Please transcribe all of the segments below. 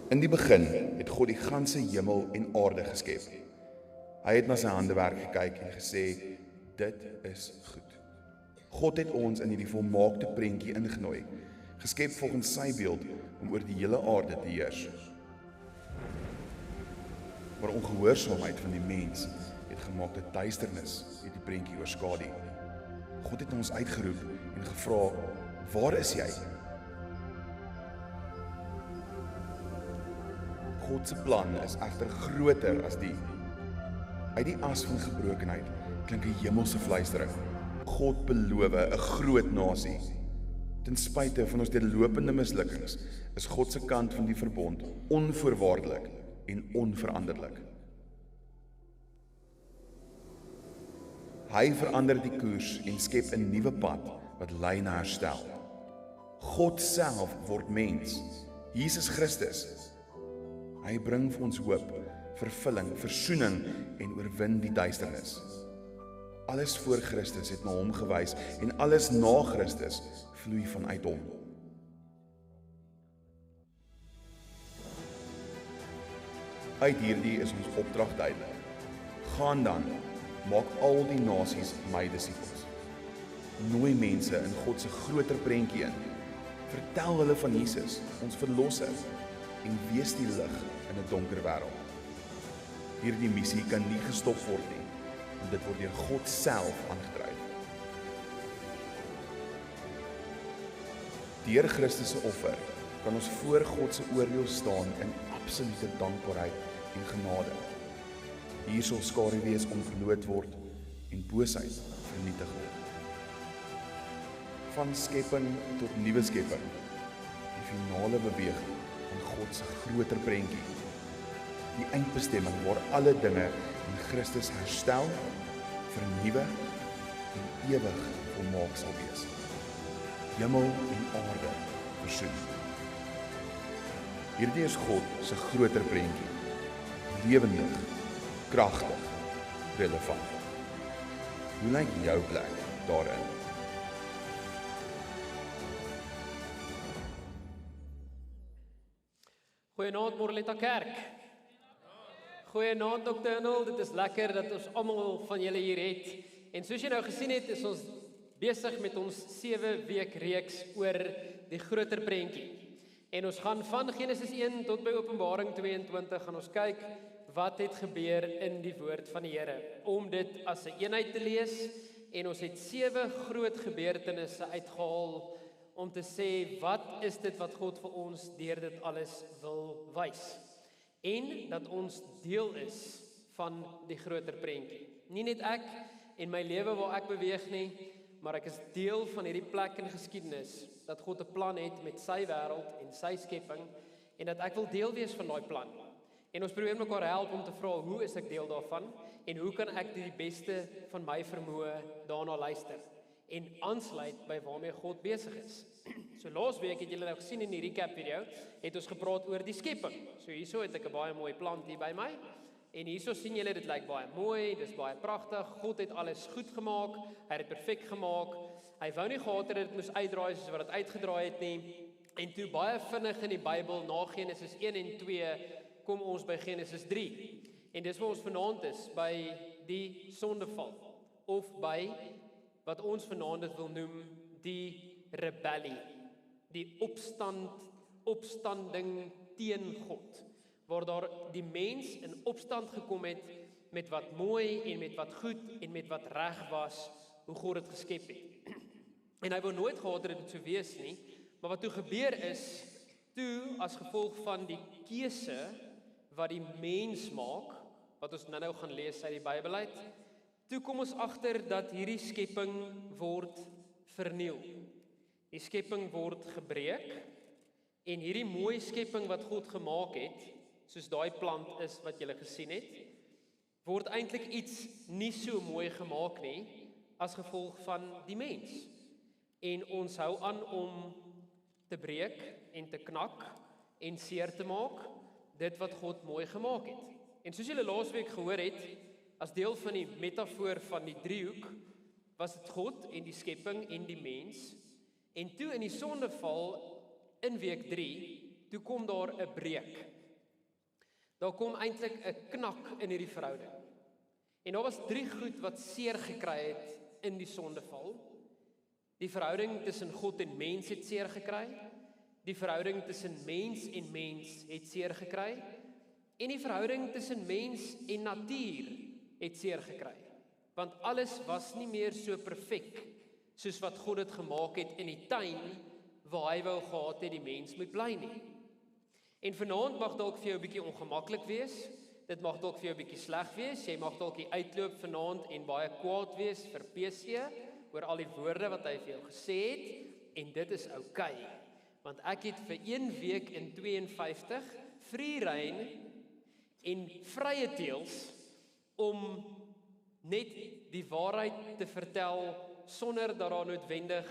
In die begin het God die ganse hemel en aarde geskep. Hy het na sy handewerk gekyk en gesê, dit is goed. God het ons in hierdie volmaakte prentjie ingenooi, geskep volgens sy beeld om oor die hele aarde te heers. Maar ongehoorsaamheid van die mens het gemaak dat duisternis het die prentjie oorskadu. God het ons uitgeroep en gevra, waar is jy? God se plan is egter groter as die. Uit die as van gebrokenheid klink 'n hemelse fluistering. God beloof 'n groot nasie. Ten spyte van ons deurlopende mislukkings is God se kant van die verbond onvoorwaardelik en onveranderlik. Hy verander die koers en skep 'n nuwe pad wat lei na herstel. God self word mens, Jesus Christus. Hy bring vir ons hoop, vervulling, versoening en oorwin die duisternis. Alles voor Christus het na hom gewys en alles na Christus vloei vanuit hom. Uit hierdie is ons opdrag duidelik. Gaan dan, maak al die nasies my disippels. Nooi mense in God se groter prentjie in. Vertel hulle van Jesus, ons verlosser, en wees die lig in 'n donker wêreld. Hierdie missie kan nie gestop word nie, want dit word deur God self aangedryf. Deur Christus se offer kan ons voor God se oordeel staan in absolute dankbaarheid en genade. Hier sal skaduwees ontbloot word en boosheid vernietig word. Van skepping tot nuwe skepping, die finale beweging van God se groter prentjie. Die eindbestemming waar alle dinge in Christus herstel, vernuwe en ewig volmaak sal wees. Hemel en aarde versoen. Hierdie is God se groter prentjie. Lewendig, kragtig, relevant. Hoe lyk jou plek daarin? Goeienaand Morletta Kerk. Goeienaand Dr. Arnold, dit is lekker dat ons almal van julle hier het. En soos jy nou gesien het, is ons besig met ons 7-week reeks oor die groter prentjie. En ons gaan van Genesis 1 tot by Openbaring 22 gaan ons kyk wat het gebeur in die woord van die Here, om dit as 'n eenheid te lees. En ons het 7 groot gebeurtenisse uitgehaal om te sê, wat is dit wat God vir ons deur dit alles wil wys? En dat ons deel is van die groter prentjie. Nie net ek en my lewe waar ek beweeg nie, maar ek is deel van hierdie plek in geskiedenis, dat God 'n plan het met sy wêreld en sy skepping, en dat ek wil deel wees van daai plan. En ons probeer mekaar help om te vra, hoe is ek deel daarvan, en hoe kan ek die beste van my vermoë daarna luister, en aansluit by waarmee God besig is. So laasweek het julle nou gesien in die recap video, het ons gepraat oor die skepping. So hierso het ek 'n baie mooi plant hier by my, en hierso sien julle, dit lyk baie mooi, dis baie pragtig, God het alles goed gemaak, hy het dit perfek gemaak, hy wou nie gehad het dit moes uitdraai soos wat dit uitgedraai het nie, en toe baie vinnig in die Bybel, na Genesis 1 en 2, kom ons by Genesis 3, en dis waar ons vanaand is, by die sondeval, of by wat ons vanaand dit wil noem, die rebellie, die opstanding teen God, waar daar die mens in opstand gekom het met wat mooi en met wat goed en met wat reg was, hoe God dit geskep het. En hy wou nooit gehad het dit so wees nie, maar wat toe gebeur is, toe as gevolg van die keuse wat die mens maak, wat ons nou gaan lees uit die Bybel uit, toe kom ons agter dat hierdie skepping word verniel. Die skepping word gebreek, en hierdie mooi skepping wat God gemaak het, soos daai plant is wat julle gesien het, word eintlik iets nie so mooi gemaak nie, as gevolg van die mens. En ons hou aan om te breek en te knak en seer te maak, dit wat God mooi gemaak het. En soos julle laasweek gehoor het, as deel van die metafoor van die driehoek, was dit God en die skepping en die mens. En toe in die sondeval in week 3, toe kom daar 'n breek. Daar kom eintlik 'n knak in hierdie verhouding. En daar was 3 goed wat seer gekry het in die sondeval. Die verhouding tussen God en mens het seer gekry. Die verhouding tussen mens en mens het seer gekry. En die verhouding tussen mens en natuur het seer gekry. Want alles was nie meer so perfek soos wat God dit gemaak het in die tuin waar hy wou gehad het die mens moet bly nie. En vanaand mag dalk vir jou 'n bietjie ongemaklik wees. Dit mag dalk vir jou 'n bietjie sleg wees. Jy mag dalk hier uitloop vanaand en baie kwaad wees vir PC oor al die woorde wat hy vir jou gesê het, en dit is oukei. Want ek het vir 1 week in 52 free rein en vrye teels om net die waarheid te vertel sonder dat daar noodwendig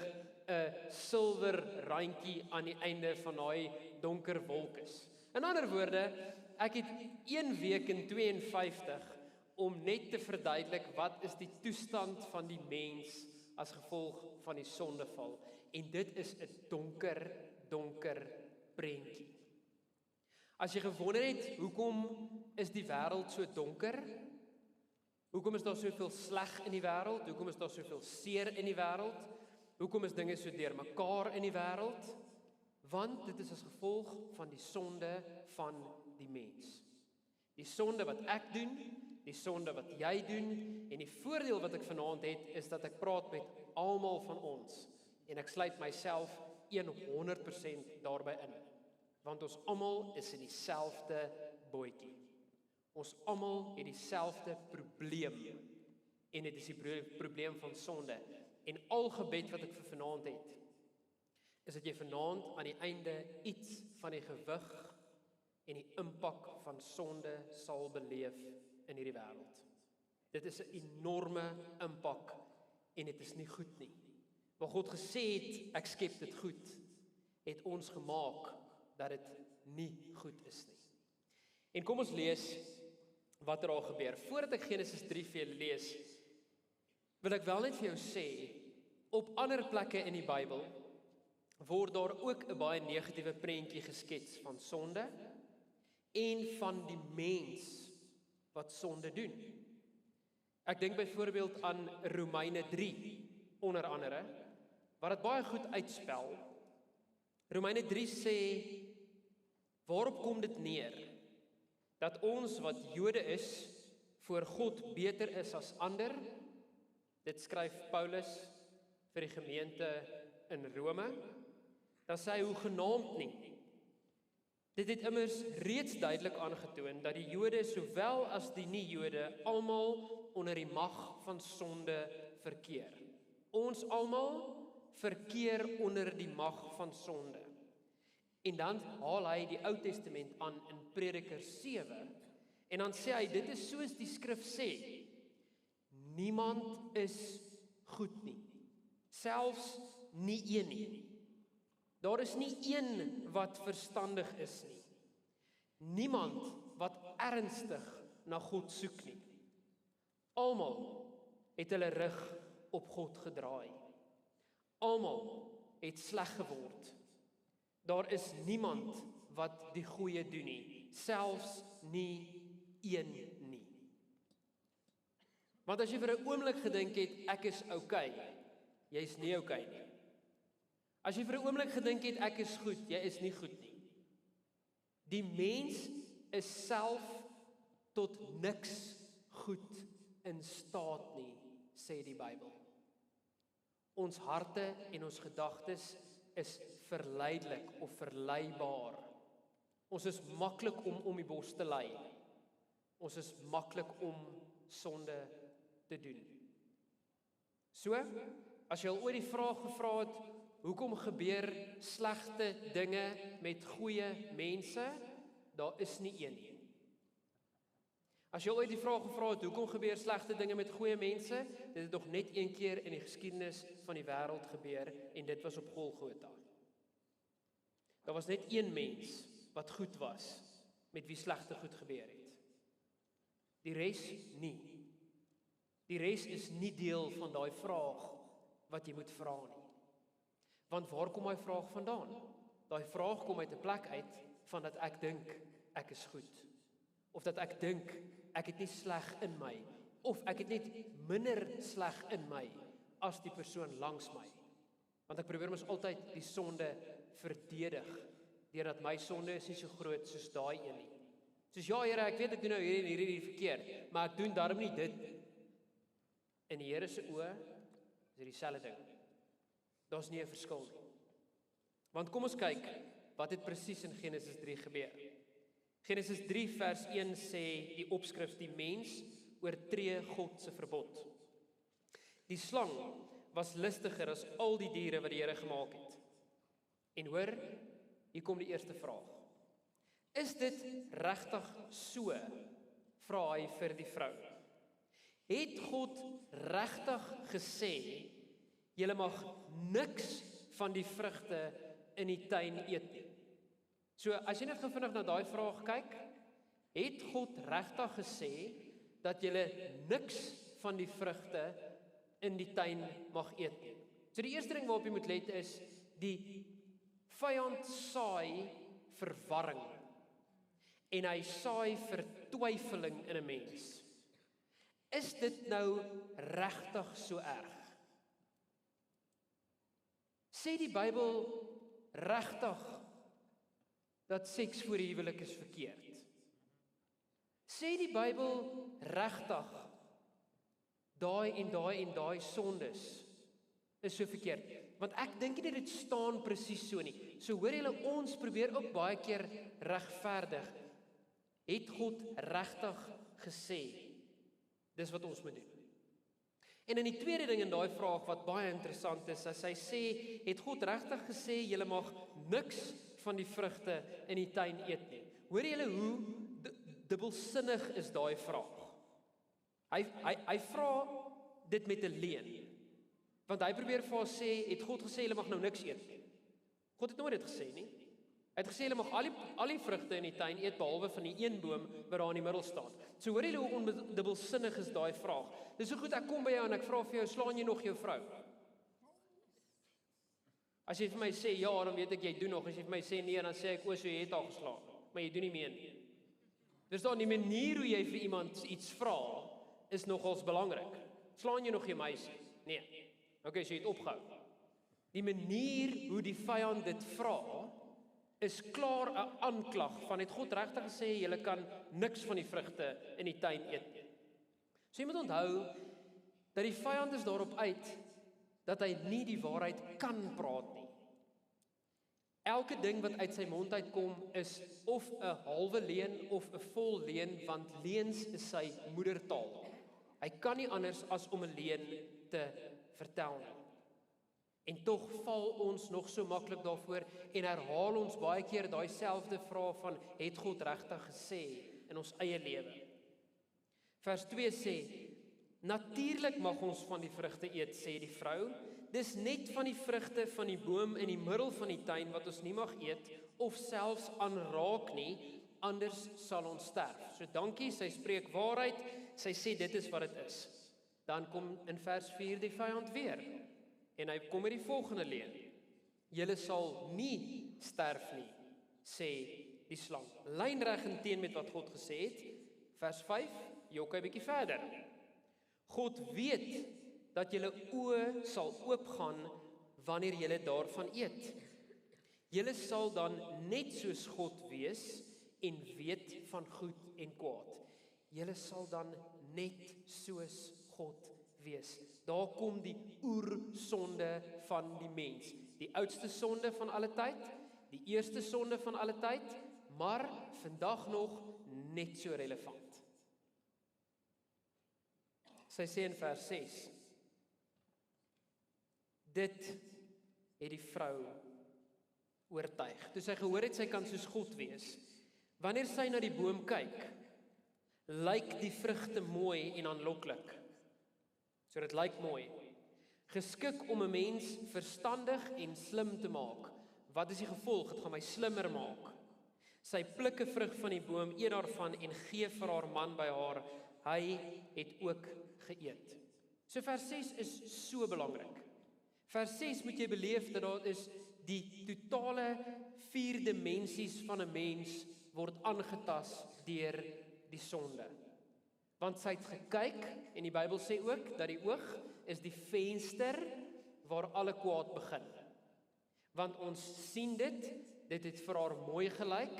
'n silwer randjie aan die einde van daai donker wolk is. In ander woorde, ek het 1 week in 52 om net te verduidelik wat is die toestand van die mens as gevolg van die sondeval. En dit is 'n donker prentjie. As jy gewonder het, hoekom is die wêreld so donker? Hoekom is daar soveel sleg in die wêreld? Hoekom is daar soveel seer in die wêreld? Hoekom is dinge so deurmekaar in die wêreld? Want dit is as gevolg van die sonde van die mens. Die sonde wat ek doen, die sonde wat jy doen, en die voordeel wat ek vanaand het, is dat ek praat met almal van ons, en ek sluit myself 100% daarby in. Want ons almal is in dieselfde bootjie. Ons almal het dieselfde probleem, en dit is die probleem van sonde. En al gebed wat ek vir vanaand het, is dat jy vanaand aan die einde iets van die gewig en die impak van sonde sal beleef in hierdie wêreld. Dit is 'n enorme impak en dit is nie goed nie. Waar God gesê het, ek skep dit goed, het ons gemaak dat dit nie goed is nie. En kom ons lees wat daar gebeur. Voordat ek Genesis 3 vir julle lees, wil ek wel net vir jou sê, op ander plekke in die Bybel word daar ook 'n baie negatiewe prentjie geskets van sonde en van die mens wat sonde doen. Ek dink byvoorbeeld aan Romeine 3 onder andere, wat dit baie goed uitspel. Romeine 3 sê, waarop kom dit neer? Dat ons wat Jode is, voor God beter is as ander. Dit skryf Paulus vir die gemeente in Rome. Dan sê hy hoegenaamd nie. Dit het immers reeds duidelik aangetoon dat die Jode sowel as die nie-Jode almal onder die mag van sonde verkeer. Ons almal verkeer onder die mag van sonde. En dan haal hy die Ou Testament aan in Prediker 7 en dan sê hy, dit is soos die skrif sê, niemand is goed nie, selfs nie een nie. Daar is nie een wat verstandig is nie. Niemand wat ernstig na God soek nie. Almal het hulle rug op God gedraai. Almal het sleg geword. Daar is niemand wat die goeie doen nie, selfs nie een nie. Want as jy vir 'n oomblik gedink het, ek is oukei, jy is nie oukei nie. As jy vir 'n oomblik gedink het, ek is goed, jy is nie goed nie. Die mens is self tot niks goed in staat nie, sê die Bybel. Ons harte en ons gedagtes is verleidelik of verleibaar. Ons is maklik om die bos te lei. Ons is maklik om sonde te doen. So, as jy al ooit die vraag gevra het, hoekom gebeur slegte dinge met goeie mense? Daar is nie een nie. As jy ooit die vraag gevra het, hoekom gebeur slegte dinge met goeie mense? Dit het nog net een keer in die geskiedenis van die wêreld gebeur en dit was op Golgotha. Daar was net een mens wat goed was, met wie slegte goed gebeur het. Die res nie. Die res is nie deel van daai vraag wat jy moet vra nie. Want waar kom daai vraag vandaan? Daai vraag kom uit 'n plek uit van dat ek dink ek is goed. of dat ek dink ek het nie sleg in my, of ek het net minder sleg in my as die persoon langs my. Want ek probeer mos altyd die sonde verdedig, deurdat my sonde is nie so groot soos daai een nie. Soos ja Here, ek weet ek doen nou hierdie verkeerd, maar ek doen daarom nie dit. In die Here se oë is dit dieselfde ding. Daar's nie 'n verskil nie. Want kom ons kyk, wat het presies in Genesis 3 gebeur? Genesis 3 vers 1 sê die opskrif, die mens oortree God se verbod. Die slang was listiger as al die diere wat die Here gemaak het. En hoor, hier kom die eerste vraag. Is dit regtig so? Vra hy vir die vrou. Het God regtig gesê, julle mag niks van die vrugte in die tuin eet nie? So, as jy net vinnig na daai vraag kyk, het God regtig gesê, dat julle niks van die vrugte in die tuin mag eet nie? So die eerste ding waarop jy moet let is, die vyand saai verwarring, en hy saai vertwyfeling in 'n mens. Is dit nou regtig so erg? Sê die Bybel regtig dat seks voor die huwelik is verkeerd? Sê die Bybel regtig daai en daai sondes is so verkeerd? Want ek dink nie dit staan presies so nie. So hoor julle, ons probeer ook baie keer regverdig. Het God regtig gesê? Dis wat ons moet doen. En in die tweede ding in daai vraag wat baie interessant is, as hy sê, het God regtig gesê, julle mag niks van die vrugte in die tuin eet nie? Hoor julle hoe dubbelsinnig is daai vraag? Hy vra dit met 'n leuen. Want hy probeer vir ons sê, het God gesê, julle mag nou niks eet nie? God het nooit dit gesê nie. Hy het gesê, julle mag al die vrugte in die tuin eet, behalwe van die een boom wat daar in die middel staan. So hoor julle hoe ondubbelsinnig is daai vraag. Dis so goed, ek kom by jou en ek vra vir jou, slaan jy nog jou vrou? As jy vir my sê, ja, dan weet ek jy doen nog. As jy vir my sê, nee, dan sê ek, so jy het al geslaan. Maar jy doen nie meer nie. Dus dan die manier hoe jy vir iemand iets vra, is nogals belangrik. Slaan jy nog jou meisie? Nee. Okay, so jy het opgehou. Die manier hoe die vyand dit vra, is klaar 'n aanklag van, het God regtig gesê, julle kan niks van die vrugte in die tuin eet nie. So jy moet onthou, dat die vyand is daarop uit, dat hy nie die waarheid kan praat nie. Elke ding wat uit sy mond uitkom, is of 'n halwe leuen, of 'n vol leuen, want leuns is sy moedertaal. Hy kan nie anders as om 'n leuen te vertel nie. En tog val ons nog so maklik daarvoor en herhaal ons baie keer daai selfde vraag van, het God regtig gesê in ons eie lewe? Vers 2 sê, natuurlik mag ons van die vrugte eet, sê die vrou. Dis net van die vrugte van die boom in die middel van die tuin wat ons nie mag eet, of selfs aanraak nie, anders sal ons sterf. So dankie, sy spreek waarheid, sy sê dit is wat dit is. Dan kom in vers 4 die vyand weer. En hy kom met die volgende leuen. Julle sal nie sterf nie, sê die slang. Lynreg in teen met wat God gesê het. Vers 5, jok 'n bietjie verder. God weet dat julle oë sal oopgaan wanneer julle daarvan eet. Julle sal dan net soos God wees en weet van goed en kwaad. Julle sal dan net soos God wees. Daar kom die oersonde van die mens. Die oudste sonde van alle tyd, die eerste sonde van alle tyd, maar vandag nog net so relevant. Sy sê in vers 6, dit het die vrou oortuig. Toe sy gehoor het sy kan soos God wees, wanneer sy na die boom kyk, lyk die vrugte mooi en aanloklik. So dit lyk mooi. Geskik om 'n mens verstandig en slim te maak. Wat is die gevolg? Dit gaan my slimmer maak. Sy pluk 'n vrug van die boom, eet daarvan en gee vir haar man by haar. Hy het ook geëet. So vers 6 is so belangrik. Vers 6 moet jy beleef dat daar is die totale 4 dimensies van 'n mens word aangetas deur die sonde. Want sy het gekyk, en die Bybel sê ook, dat die oog is die venster waar alle kwaad begin. Want ons sien dit het vir haar mooi gelyk.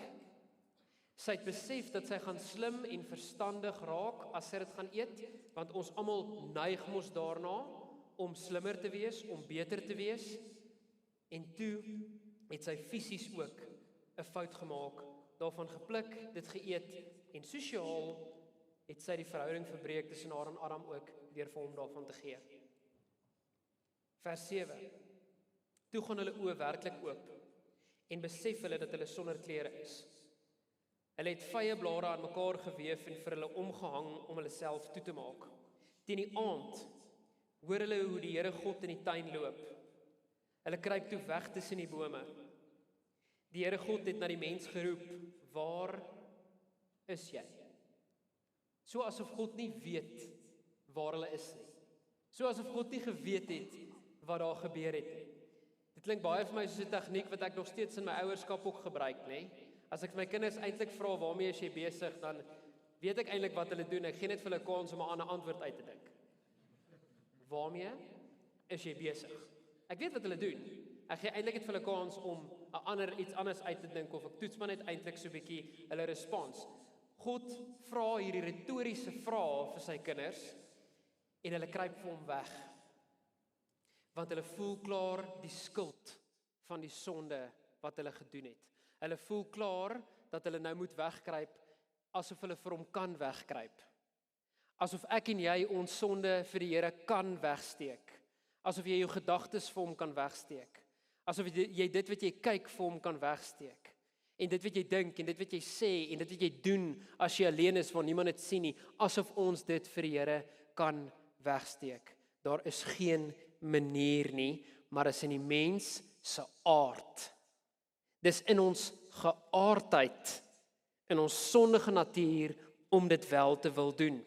Sy het besef dat sy gaan slim en verstandig raak as sy dit gaan eet, want ons almal neig mos daarna om slimmer te wees, om beter te wees. En toe het sy fisies ook 'n fout gemaak, daarvan gepluk, dit geëet, en sosiaal het sy die verhouding verbreek tussen haar en Adam ook, deur vir hom daarvan te gee. Vers 7. Toe gaan hulle oë werklik oop, en besef hulle dat hulle sonder klere is. Hulle het vye blare aan mekaar geweef en vir hulle omgehang om hulle self toe te maak. Teen die aand hoor hulle hoe die Here God in die tuin loop. Hulle kruip toe weg tussen die bome. Die Here God het na die mens geroep, waar is jy? So asof God nie weet waar hulle is nie. So asof God nie geweet het wat daar gebeur het nie. Dit klink baie vir my soos 'n tegniek wat ek nog steeds in my ouerskap ook gebruik, nê? As ek my kinders eintlik vra waarmee is jy besig, dan weet ek eintlik wat hulle doen. Ek gee net vir hulle kans om 'n ander antwoord uit te dink. Waarmee is jy besig? Ek weet wat hulle doen. Ek gee eintlik net vir hulle kans om iets anders uit te dink, of ek toets maar net eintlik so 'n bietjie hulle respons. God vra hierdie retoriese vrae vir sy kinders, en hulle kruip vir hom weg. Want hulle voel klaar die skuld van die sonde wat hulle gedoen het. Hulle voel klaar dat hulle nou moet wegkruip, asof hulle vir hom kan wegkruip. Asof ek en jy ons sonde vir die Here kan wegsteek. Asof jy jou gedagtes vir hom kan wegsteek. Asof jy dit wat jy kyk vir hom kan wegsteek. En dit wat jy dink, en dit wat jy sê, en dit wat jy doen as jy alleen is waar niemand dit sien nie, asof ons dit vir die Here kan wegsteek. Daar is geen manier nie, maar is in die mens se aard. Dis in ons geaardheid, in ons sondige natuur, om dit wel te wil doen.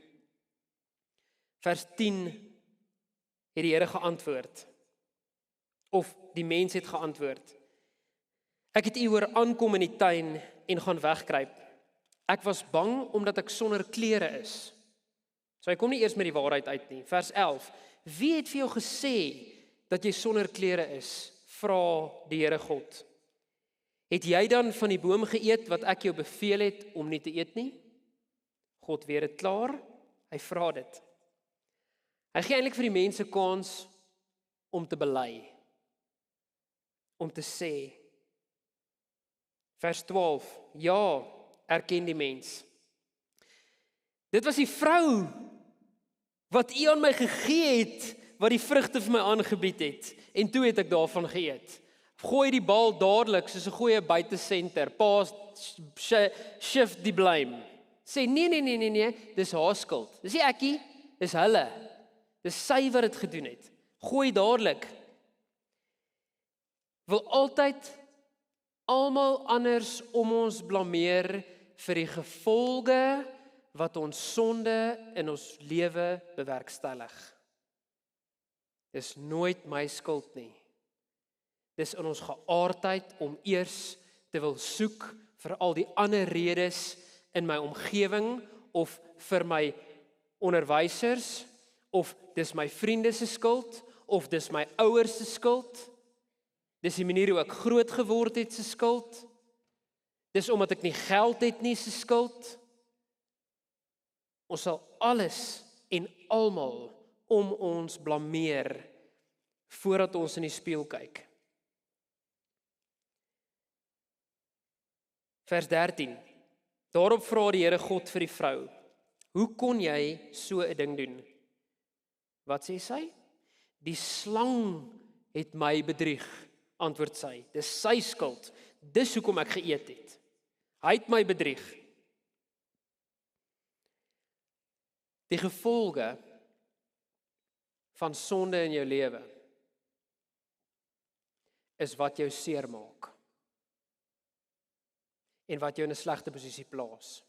Vers 10 het die Here geantwoord, of die mens het geantwoord. Ek het u hoor aankom in die tuin en gaan wegkruip. Ek was bang omdat ek sonder klere is. So hy kom nie eers met die waarheid uit nie. Vers 11. Wie het vir jou gesê dat jy sonder klere is? Vra die Here God. Het jy dan van die boom geëet wat ek jou beveel het om nie te eet nie? God weet dit klaar, hy vra dit. Hy gee eintlik vir die mense kans om te bely, om te sê. Vers 12, ja, erken die mens. Dit was die vrou wat u aan my gegee het, wat die vrugte vir my aangebied het, en toe het ek daarvan geëet. Gooi die bal dadelik soos 'n goeie buitesenter, paas, shift die blame. Sê nee, dis haar skuld. Dis nie ekkie, dis hulle. Dis sy wat dit gedoen het. Gooi dadelik. Wil altyd almal anders om ons blameer vir die gevolge wat ons sonde in ons lewe bewerkstellig. Dis nooit my skuld nie. Dis in ons geaardheid om eers te wil soek vir al die ander redes in my omgewing, of vir my onderwysers, of dis my vriende se skuld, of dis my ouers se skuld. Dis die manier hoe ek groot geword het se skuld. Dis omdat ek nie geld het nie se skuld. Ons sal alles en almal om ons blameer voordat ons in die spieël kyk. Vers 13. Daarop vra die Here God vir die vrou: hoe kon jy so 'n ding doen? Wat sê sy? Die slang het my bedrieg, antwoord sy. Dis sy skuld. Dis hoekom ek geëet het. Hy het my bedrieg. Die gevolge van sonde in jou lewe is wat jou seermaak en wat jou in 'n slegte posisie plaas.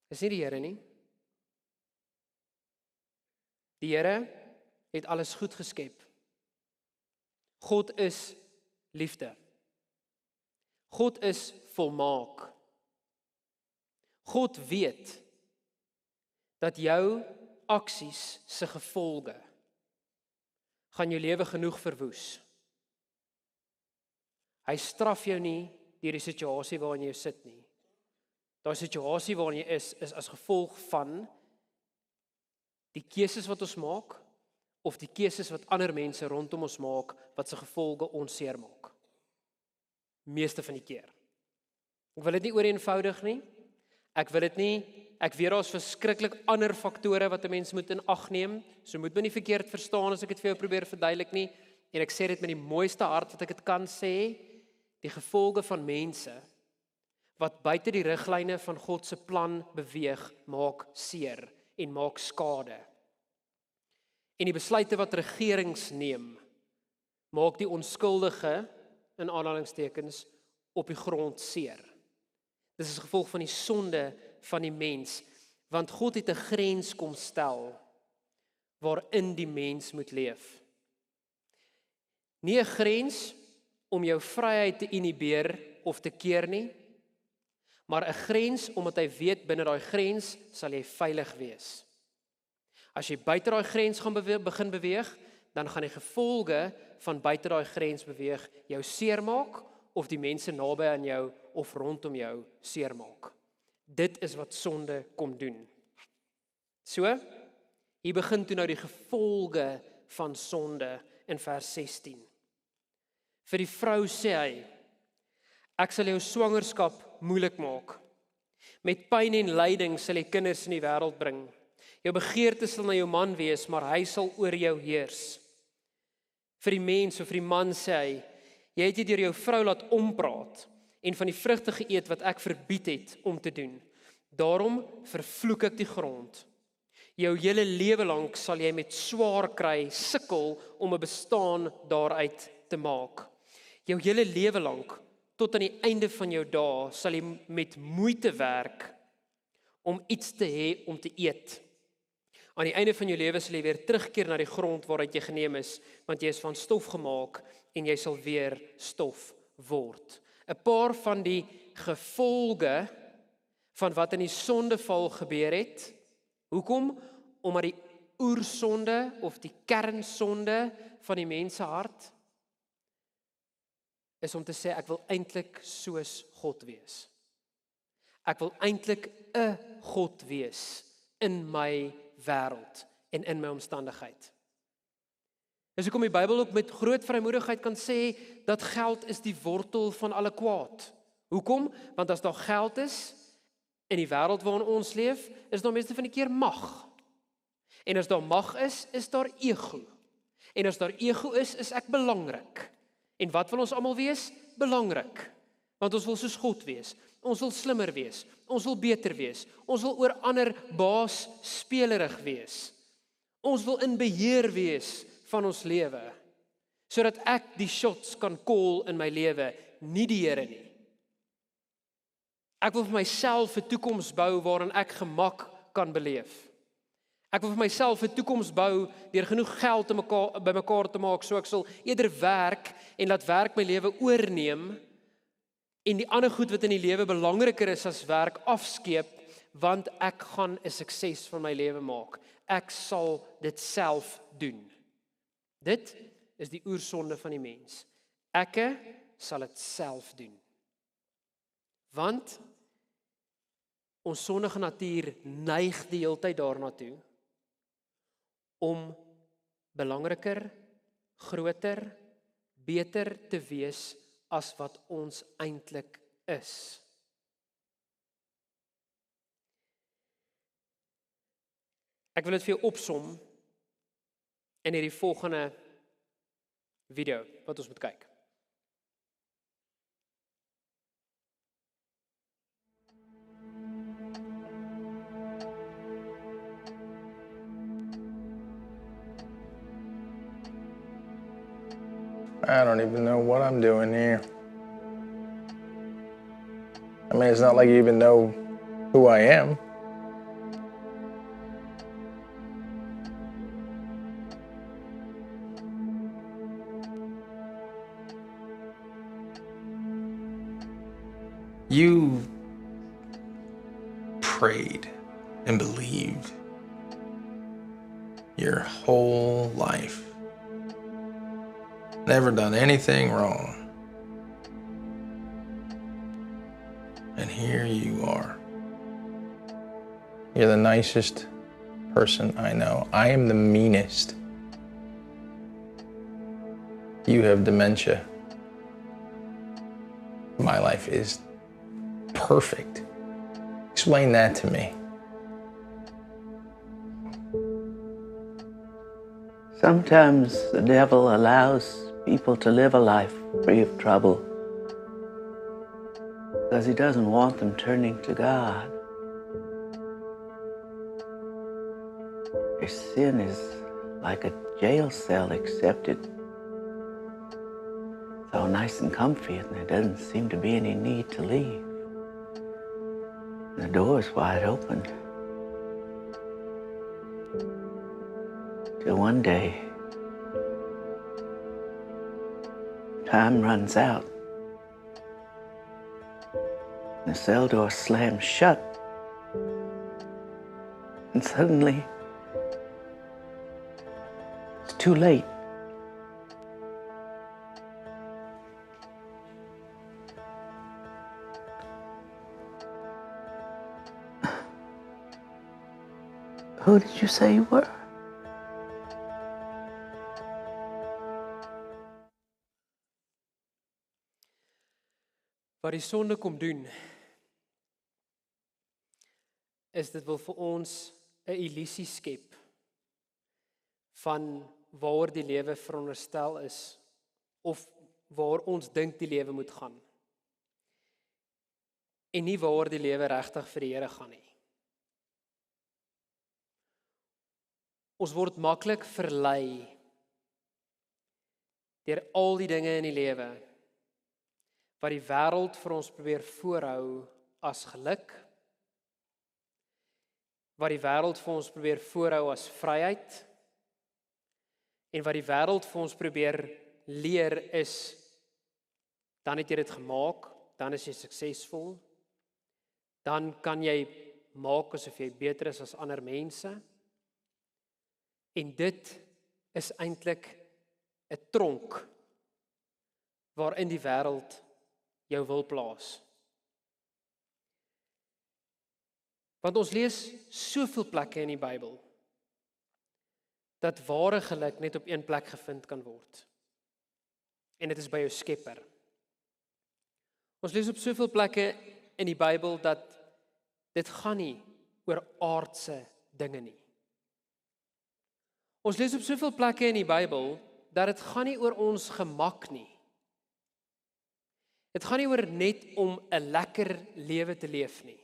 Dis nie die Here nie. Die Here het alles goed geskep. God is liefde. God is volmaak. God weet dat jou aksies se gevolge gaan jou lewe genoeg verwoes. Hy straf jou nie deur die situasie waarin jy sit nie. Daai situasie waarin jy is as gevolg van die keuses wat ons maak, of die keuses wat ander mense rondom ons maak, wat se gevolge ons seermaak. Meeste van die keer. Ek wil dit nie ooreenvoudig nie. Ek weet daar's verskriklik ander faktore wat 'n mens moet in ag neem. So moet my nie verkeerd verstaan as ek dit vir jou probeer verduidelik nie. En ek sê dit met die mooiste hart wat ek dit kan sê. Die gevolge van mense wat buite die riglyne van God se plan beweeg, maak seer en maak skade. En die besluite wat regerings neem, maak die onskuldige, in aanhalingstekens, op die grond seer. Dis as gevolg van die sonde van die mens, want God het 'n grens kom stel waarin die mens moet leef. Nie 'n grens om jou vryheid te inhibeer of te keer nie, maar 'n grens omdat hy weet binne daai grens sal jy veilig wees. As jy buite daai grens gaan begin beweeg, dan gaan die gevolge van buite daai grens beweeg jou seermaak of die mense naby aan jou of rondom jou seermaak. Dit is wat sonde kom doen. So, hier begin toe nou die gevolge van sonde in vers 16. Vir die vrou sê hy, ek sal jou swangerskap moeilik maak. Met pyn en lyding sal jy kinders in die wêreld bring. Jou begeerte sal na jou man wees, maar hy sal oor jou heers. Vir die mens of vir die man sê hy, jy het deur jou vrou laat ompraat en van die vrugte geëet wat ek verbied het om te doen. Daarom vervloek ek die grond. Jou hele lewe lank sal jy met swaar kry, sukkel om 'n bestaan daaruit te maak. Jou hele lewe lank, tot aan die einde van jou dae, sal jy met moeite werk om iets te hê om te eet. Aan die einde van jou lewe sal jy weer terugkeer na die grond waaruit jy geneem is, want jy is van stof gemaak en jy sal weer stof word. 'n Paar van die gevolge van wat in die sondeval gebeur het. Hoekom? Omdat die oersonde of die kernsonde van die mens se hart is om te sê ek wil eintlik soos God wees. Ek wil eintlik 'n God wees in my wêreld en in my omstandigheid. Dis hoekom die Bybel ook met groot vrymoedigheid kan sê dat geld is die wortel van alle kwaad. Hoekom? Want as daar geld is in die wêreld waarin ons leef, is daar meeste van die keer mag. En as daar mag is daar ego. En as daar ego is ek belangrik. En wat wil ons almal wees? Belangrik. Want ons wil soos God wees. Ons wil slimmer wees. Ons wil beter wees. Ons wil oor ander baas spelerig wees. Ons wil in beheer wees van ons lewe, sodat ek die shots kan call in my lewe, nie die Here nie. Ek wil vir myself 'n toekoms bou waarin ek gemak kan beleef. Ek wil vir myself 'n toekoms bou deur genoeg geld bymekaar te maak, so ek sal eerder werk en laat werk my lewe oorneem en die ander goed wat in die lewe belangriker is as werk afskeep, want ek gaan 'n sukses van my lewe maak. Ek sal dit self doen. Dit is die oersonde van die mens. Ek sal dit self doen. Want ons sondige natuur neig die hele tyd daarna toe om belangriker, groter, beter te wees as wat ons eintlik is. Ek wil dit vir jou opsom in hierdie volgende video wat ons moet kyk. I don't even know what I'm doing here. I mean, it's not like you even know who I am. You prayed and believed your whole life. Never done anything wrong. And here you are. You're the nicest person I know. I am the meanest. You have dementia. My life is perfect. Explain that to me. Sometimes the devil allows people to live a life free of trouble because he doesn't want them turning to God. Their sin is like a jail cell, except it's all nice and comfy and there doesn't seem to be any need to leave. The door is wide open. Till one day, time runs out. The cell door slams shut. And suddenly, it's too late. Who did you say you were? Wat die sonde kom doen, is dit wil vir ons 'n illusie skep van waar die lewe veronderstel is, of waar ons dink die lewe moet gaan. En nie waar die lewe regtig vir die Here gaan nie. Ons word maklik verlei deur al die dinge in die lewe wat die wêreld vir ons probeer voorhou as geluk, wat die wêreld vir ons probeer voorhou as vryheid, en wat die wêreld vir ons probeer leer is, dan het jy dit gemaak, dan is jy suksesvol, dan kan jy maak asof jy beter is as ander mense, en dit is eintlik 'n tronk waarin die wêreld jou wil plaas. Want ons lees soveel plekke in die Bybel dat ware geluk net op een plek gevind kan word. En dit is by jou Skepper. Ons lees op soveel plekke in die Bybel dat dit gaan nie oor aardse dinge nie. Ons lees op soveel plekke in die Bybel dat dit gaan nie oor ons gemak nie. Dit gaan nie oor net om 'n lekker lewe te leef nie.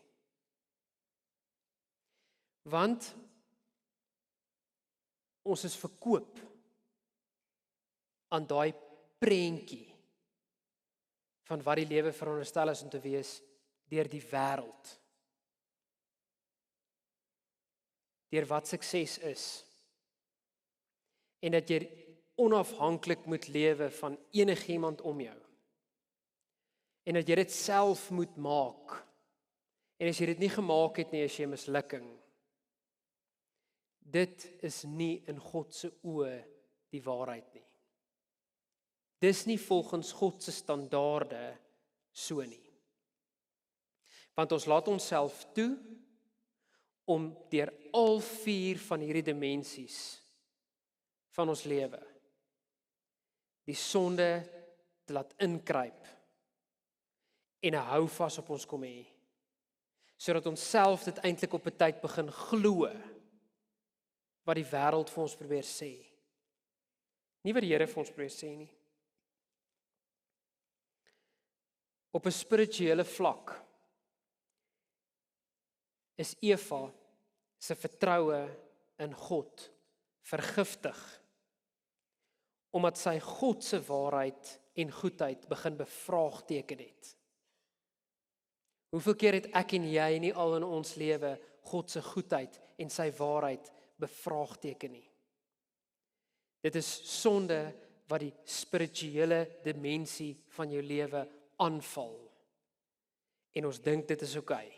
Want ons is verkoop aan daai prentjie van wat die lewe veronderstel is om te wees deur die wêreld. Deur wat sukses is. En dat jy onafhanklik moet lewe van enigiemand om jou. En dat jy dit self moet maak. En as jy dit nie gemaak het nie, is jy 'n mislukking. Dit is nie in God se oë die waarheid nie. Dis nie volgens God se standaarde so nie. Want ons laat onsself toe om deur al 4 van hierdie dimensies van ons lewe die sonde te laat inkruip en 'n houvas op ons kom hê, sodat ons self dit eintlik op 'n tyd begin glo wat die wêreld vir ons probeer sê. Nie wat die Here vir ons probeer sê nie. Op 'n spirituele vlak is Eva se vertroue in God vergiftig, omdat sy God se waarheid en goedheid begin bevraagteken het. Hoeveel keer het ek en jy nie al in ons lewe God se goedheid en sy waarheid bevraagteken nie? Dit is sonde wat die spirituele dimensie van jou lewe aanval. En ons dink dit is oukei.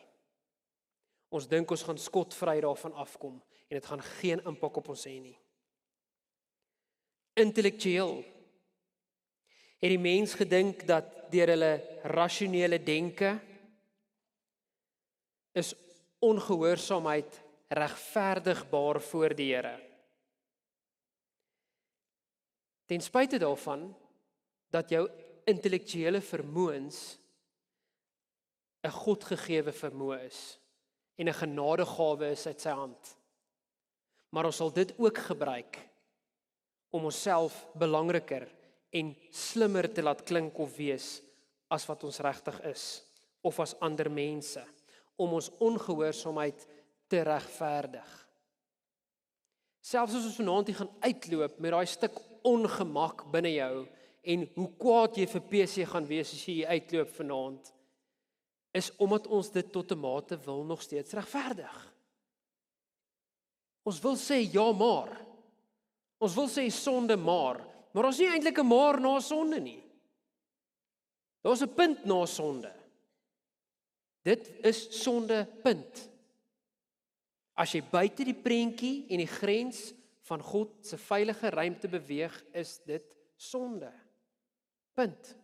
Ons dink ons gaan skotvry daarvan afkom en dit gaan geen impak op ons hê nie. Intellektueel het die mens gedink dat deur hulle rasionele denke is ongehoorsaamheid regverdigbaar voor die Here. Ten spyte daarvan dat jou intellektuele vermoëns 'n Godgegewe vermoë is en 'n genadegawe is uit sy hand. Maar ons sal dit ook gebruik om onsself belangriker en slimmer te laat klink of wees as wat ons regtig is, of as ander mense, om ons ongehoorsaamheid te regverdig. Selfs as ons vanaand hier gaan uitloop met daai stuk ongemak binne jou en hoe kwaad jy vir PC gaan wees as jy hier uitloop vanaand, is omdat ons dit tot 'n mate wil nog steeds regverdig. Ons wil sê ja maar. Ons wil sê sonde maar ons nie eintlik 'n maar na sonde nie. Daar's 'n punt na sonde. Dit is sonde, punt. As jy buite die prentjie en die grens van God se veilige ruimte beweeg, is dit sonde. Punt.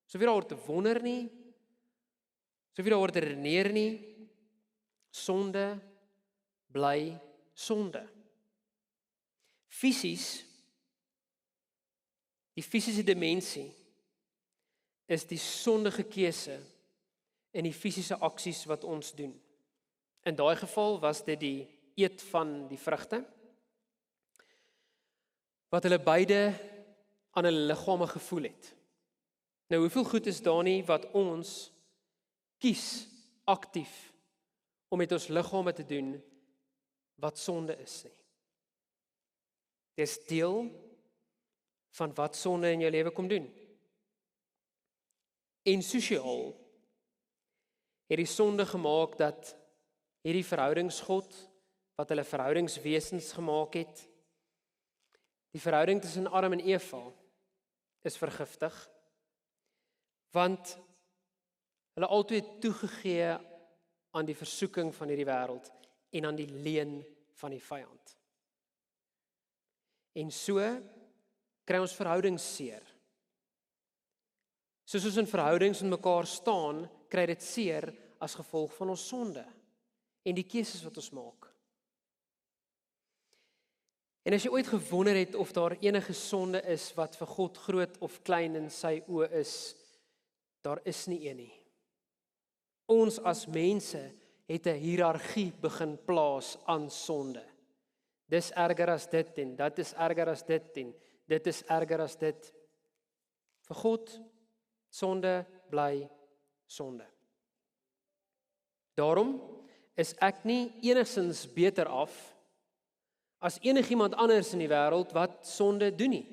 So wie daaroor te wonder nie, so wie daaroor te redeneer nie, sonde bly sonde. Fisies, die fisiese dimensie is die sondige keuse in die fisiese aksies wat ons doen. In daai geval was dit die eet van die vrugte, wat hulle beide aan hulle liggame gevoel het. Nou, hoeveel goed is daar nie wat ons kies aktief om met ons liggame te doen wat sonde is nie. Dit is deel van wat sonde in jou lewe kom doen. En sosiaal het die sonde gemaak dat hierdie verhoudingsgod wat hulle verhoudingswesens gemaak het, die verhouding tussen Adam en Eva is vergiftig, want hulle albei toegegee aan die versoeking van hierdie wêreld en aan die leuen van die vyand. En so kry ons verhoudings seer. Soos ons in verhoudings met mekaar staan, kry dit seer as gevolg van ons sonde en die keuses wat ons maak. En as jy ooit gewonder het of daar enige sonde is wat vir God groot of klein in sy oë is, daar is nie een nie. Ons as mense het 'n hiërargie begin plaas aan sonde. Dis erger as dit en dit is erger as dit en dit is erger as dit. Vir God, sonde bly sonde. Daarom is ek nie enigstens beter af as enigiemand anders in die wêreld wat sonde doen nie,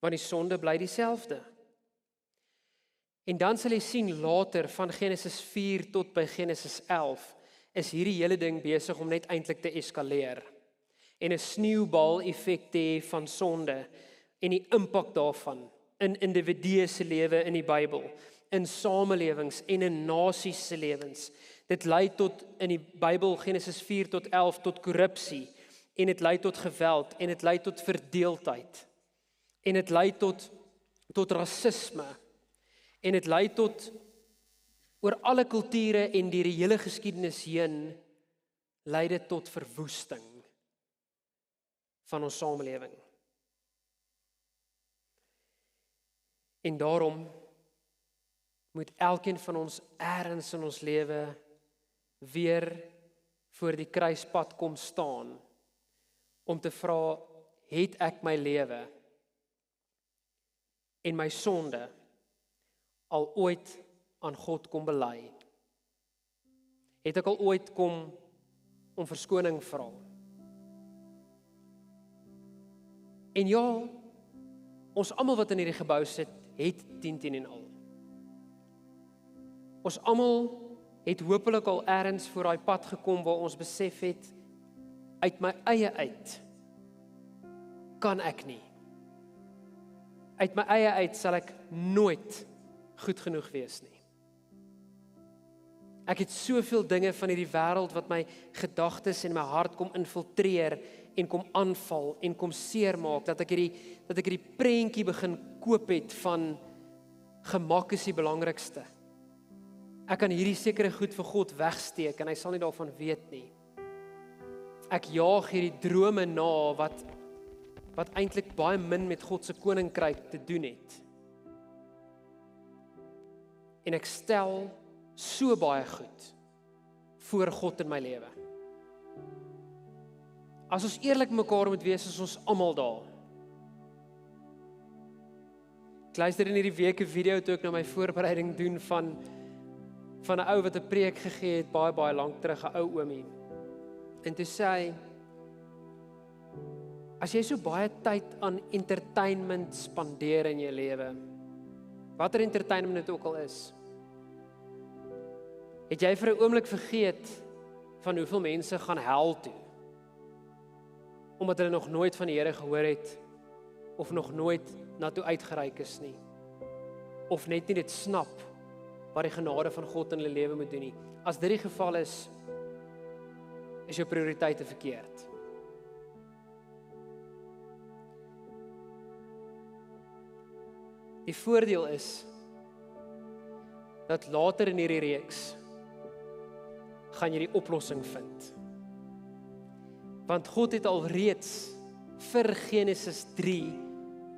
want die sonde bly dieselfde. En dan sal jy sien later van Genesis 4 tot by Genesis 11 is hierdie hele ding besig om net eintlik te eskaleer en 'n sneeubal effek te hê van sonde en die impak daarvan in individue se lewe in die Bybel, in samelewings en in nasies se lewens. Dit lei tot in die Bybel Genesis 4 tot 11 tot korrupsie en dit lei tot geweld en dit lei tot verdeeldheid en dit lei tot rasisme en dit lei tot oor alle kulture en deur die hele geskiedenis heen lei dit tot verwoesting van ons samelewing. En daarom moet elkeen van ons eers in ons lewe weer voor die kruispad kom staan om te vra, het ek my lewe en my sonde al ooit aan God kom bely? Het ek al ooit kom om verskoning vra? En ja, ons almal wat in hierdie gebou sit, het 10 en al. Ons almal het hopelik al eers voor daai pad gekom waar ons besef het, uit my eie uit kan ek nie. Uit my eie uit sal ek nooit goed genoeg wees nie. Ek het soveel dinge van hierdie wêreld wat my gedagtes en my hart kom infiltreer en kom aanval en kom seermaak, dat ek hierdie prentjie begin koop het van gemak is die belangrikste. Ek kan hierdie sekere goed vir God wegsteek en hy sal nie daarvan weet nie. Ek jaag hierdie drome na wat eintlik baie min met God se koninkryk te doen het. En ek stel so baie goed voor God in my lewe. As ons eerlik mekaar moet wees, is ons almal daar. Ek luister in hierdie week 'n video toe ek nou my voorbereiding doen van 'n ou wat 'n preek gegee het baie lank terug, 'n ou oomie. En toe sê hy, as jy so baie tyd aan entertainment spandeer in jou lewe, watter entertainment dit ook al is, het jy vir 'n oomblik vergeet van hoeveel mense gaan hel toe, omdat hulle nog nooit van die Here gehoor het, of nog nooit na toe uitgereik is nie, of net nie dit snap, wat die genade van God in hulle lewe moet doen nie. As dit die geval is jou prioriteite verkeerd. Die voordeel is, dat later in hierdie reeks, gaan jy die oplossing vind. Want God het alreeds vir Genesis 3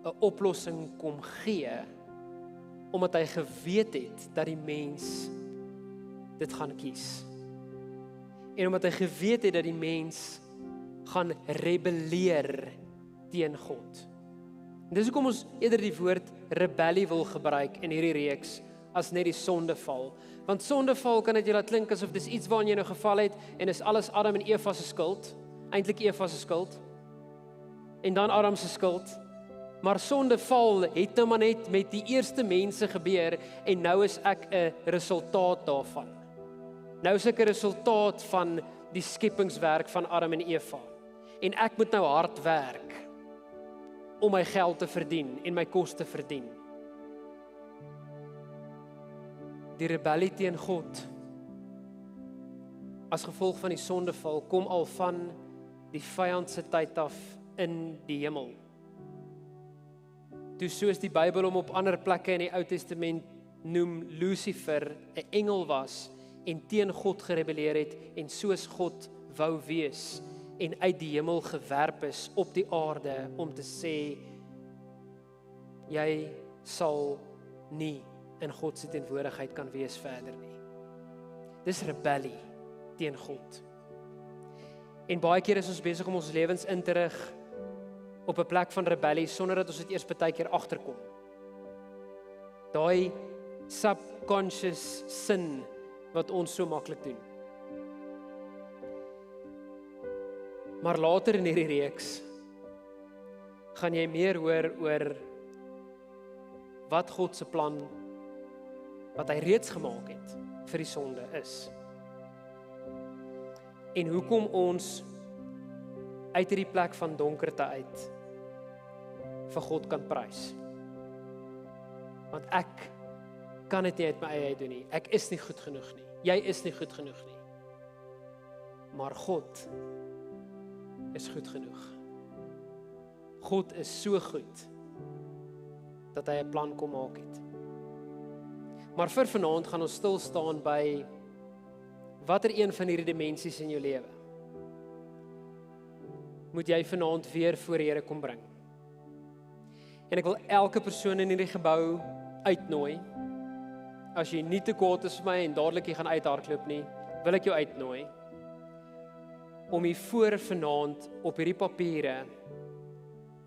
'n oplossing kom gee, omdat hy geweet het dat die mens dit gaan kies. En omdat hy geweet het dat die mens gaan rebelleer teen God. En dis hoekom ons eerder die woord rebellie wil gebruik in hierdie reeks, as net die sondeval. Want sondeval kan dit jy laat klink asof dis iets waarin jy nou geval het, en is alles Adam en Eva se skuld, eintlik Eva se skuld, en dan Adam se skuld. Maar sondeval het nou maar net met die eerste mense gebeur, en nou is ek 'n resultaat daarvan. Nou is ek 'n resultaat van die skepingswerk van Adam en Eva. En ek moet nou hard werk om my geld te verdien en my kos te verdien. Die rebellie teen God, as gevolg van die sondeval, kom al van die vyand se tyd af in die hemel. Toe soos die Bybel hom op ander plekke in die Ou Testament noem, Lucifer 'n engel was en teen God gerebelleer het en soos God wou wees en uit die hemel gewerp is op die aarde om te sê, jy sal nie in God se teenwoordigheid kan wees verder nie. Dis rebellie teen God. En baie keer is ons besig om ons lewens in te rig op 'n plek van rebellie sonder dat ons dit eers baie keer agterkom. Daai subconscious sin wat ons so maklik doen. Maar later in hierdie reeks gaan jy meer hoor oor wat God se plan, wat hy reeds gemaak het vir die sonde is. En hoekom ons uit hierdie plek van donkerte uit vir God kan prys. Want ek kan dit nie uit my eie doen nie. Ek is nie goed genoeg nie. Jy is nie goed genoeg nie. Maar God is goed genoeg. God is so goed dat hy 'n plan kom maak het. Maar vir vanaand gaan ons stil staan by watter een van hierdie dimensies in jou lewe moet jy vanaand weer voor die Here kom bring. En ek wil elke persoon in hierdie gebou uitnooi. As jy nie te kwaad is vir my en dadelik jy gaan uithardloop nie, wil ek jou uitnooi om hier voor vanaand op hierdie papiere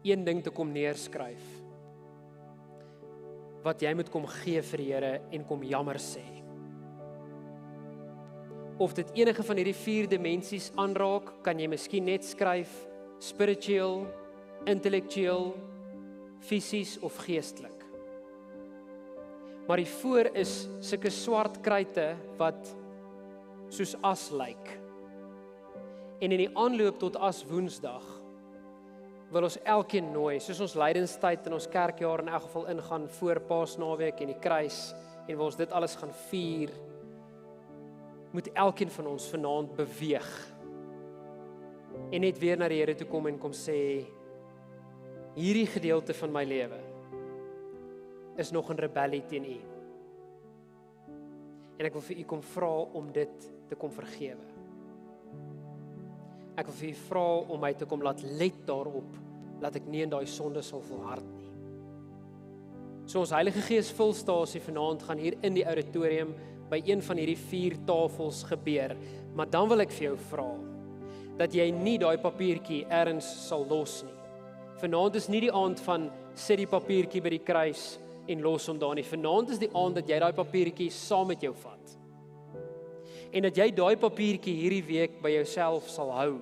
een ding te kom neerskryf wat jy moet kom gee vir die Here en kom jammer sê. Of dit enige van hierdie 4 dimensies aanraak, kan jy miskien net skryf spiritueel, intellektueel, fisies of geestelik. Maar hiervoor is sulke swart kruite wat soos as lyk. En in die aanloop tot as Woensdag wil ons elkeen nooi, soos ons lydenstyd in ons kerkjaar in elk geval ingaan voor Paasnaweek en die kruis, en wil ons dit alles gaan vier, moet elkeen van ons vanaand beweeg en net weer na die Here toe kom en kom sê, hierdie gedeelte van my lewe is nog in rebellie teen U. En ek wil vir U kom vra om dit te kom vergewe. Ek wil vir U vra om my te kom laat let daarop, dat ek nie in daai sonde sal volhard nie. So ons Heilige Gees vulstasie vanaand gaan hier in die auditorium by een van hierdie 4 tafels gebeur, maar dan wil ek vir jou vra, dat jy nie daai papiertjie ergens sal los nie. Vanaand is nie die aand van sit die papiertjie by die kruis en los hom daar nie. Vanaand is die aand dat jy daai papiertjie saam met jou vat. En dat jy daai papiertjie hierdie week by jouself sal hou.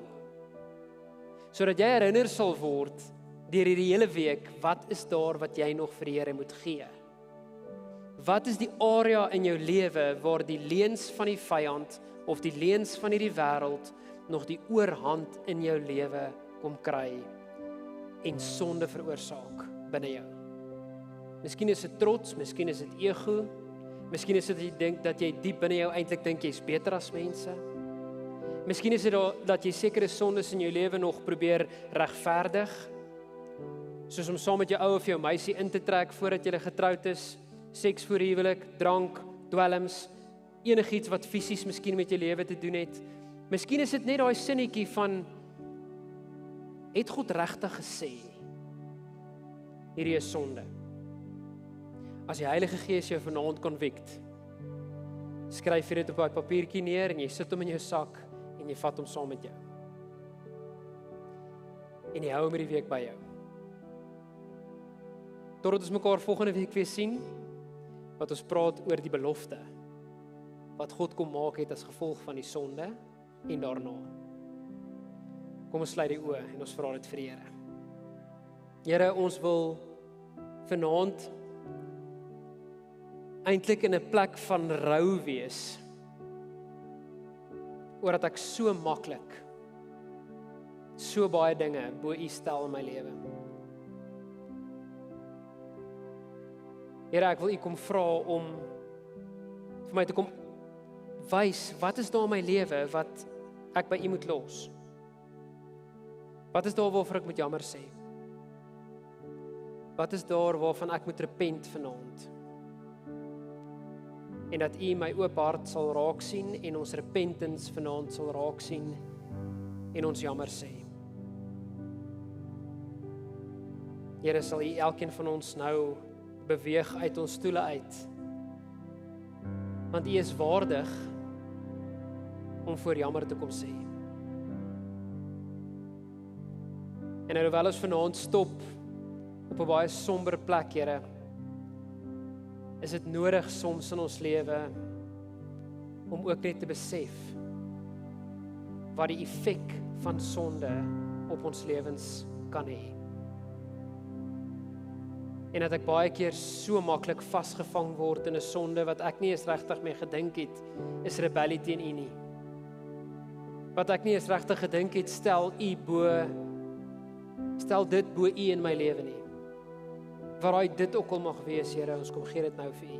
Sodat jy herinner sal word deur hierdie hele week, wat is daar wat jy nog vir die Here moet gee? Wat is die area in jou lewe waar die leuns van die vyand of die leuns van hierdie wêreld nog die oorhand in jou lewe kom kry en sonde veroorsaak binne jou? Miskien is dit trots, miskien is dit ego, miskien is dit dat jy dink dat jy diep binne jou eintlik dink jy's beter as mense. Miskien is dit dat jy sekere sondes in jou lewe nog probeer regverdig, soos om saam met jou ou of jou meisie in te trek voordat jy getroud is, seks voor huwelik, drank, dwelms, enigiets wat fisies miskien met jou lewe te doen het. Miskien is dit net daai sinnetjie van, het God regtig gesê, hierdie is sonde. As die Heilige Gees jou vanaand convict, skryf jy dit op 'n papiertjie neer en jy sit hom in jou sak en jy vat hom saam met jou. En jy hou hom hierdie week by jou. Totdat ons mekaar volgende week weer sien, wat ons praat oor die belofte, wat God kom maak het as gevolg van die sonde en daarna. Kom ons sluit die oë en ons vra dit vir die Here. Here, ons wil vanaand eintlik in 'n plek van rou wees, oor dat ek so maklik, so baie dinge bo U stel in my lewe. Here, ek wil U kom vra om vir my te kom wys, wat is daar in my lewe wat ek by U moet los? Wat is daar waarvoor ek moet jammer sê? Wat is daar waarvan ek moet repent vanaand? En dat U my oop hart sal raak sien en ons repentance vanaand sal raak sien en ons jammer sê. Here, sal U elkeen van ons nou beweeg uit ons stoele uit, want U is waardig om voor jammer te kom sê. En alhoewel ons vanaand stop op 'n baie somber plek, Here, is dit nodig soms in ons lewe om ook net te besef wat die effek van sonde op ons lewens kan hê. En dat ek baie keer so maklik vasgevang word in 'n sonde wat ek nie eens regtig mee gedink het, is rebellie teen U nie. Wat ek nie eens regtig gedink het, stel dit bo U in my lewe nie. Waaruit dit ook al mag wees, Here, ons kom gee dit nou vir U.